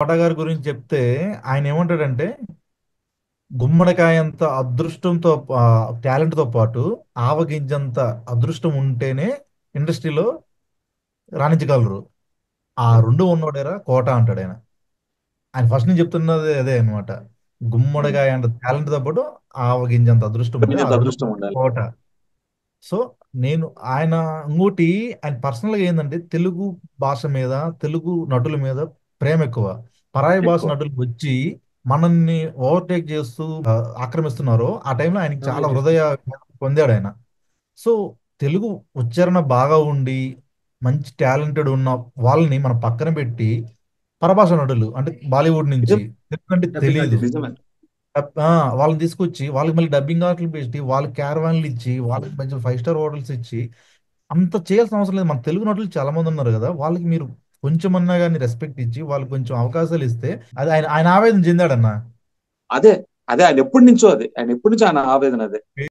కోట గారి గురించి చెప్తే ఆయన ఏమంటాడంటే గుమ్మడికాయంత అదృష్టంతో టాలెంట్తో పాటు ఆవగింజంత అదృష్టం ఉంటేనే ఇండస్ట్రీలో రాణించగలరు. ఆ రెండు ఉన్నోడేరా కోట అంటాడు ఆయన. ఆయన ఫస్ట్ నుంచి చెప్తున్నది అదే అనమాట. ఉమ్. గుమ్మడికాయ అంత టాలెంట్తో పాటు ఆవగింజంత అదృష్టం ఉంటే కొంచెం ఆ రెండు అదృష్టం ఉండాలి. కోట. సో నేను ఆయన ఇంకోటి ఆయన పర్సనల్గా ఏంటంటే తెలుగు భాష మీద, తెలుగు నటుల మీద ప్రేమ ఎక్కువ. పరాయి భాష ఎక్కువ నటులు వచ్చి మనల్ని ఓవర్టేక్ చేస్తూ ఆక్రమిస్తున్నారో ఆ టైంలో ఆయనకి చాలా డామినేట్ హృదయ చేస్తారు. పొందాడు ఆయన. సో తెలుగు ఉచ్చారణ బాగా ఉండి మంచి టాలెంటెడ్ ఉన్న వాళ్ళని మనం పక్కన పెట్టి పరభాష నటులు అంటే బాలీవుడ్ నుంచి నిజం. తెలుగు అంటే డబ్బింగ్ తెలియదు. ఆర్టిస్ట్ నిజమే. వాళ్ళని తీసుకొచ్చి వాళ్ళకి మళ్ళీ డబ్బింగ్ ఆర్టిస్టులు పెట్టి వాళ్ళకి క్యారవాన్లు ఇచ్చి వాళ్ళకి మంచి 5 స్టార్ హోటల్స్ ఇచ్చి అంత చేయాల్సిన అవసరం లేదు. మన తెలుగు నటులు చాలా మంది ఉన్నారు కదా, వాళ్ళకి మీరు కొంచెమన్నా కానీ రెస్పెక్ట్ ఇచ్చి వాళ్ళకి కొంచెం అవకాశాలు ఇస్తే అది ఆయన ఆయన ఆవేదన చెందాడన్న. అదే అదే ఆయన ఎప్పటి నుంచో ఆయన ఎప్పటి నుంచో ఆయన ఆవేదన అదే.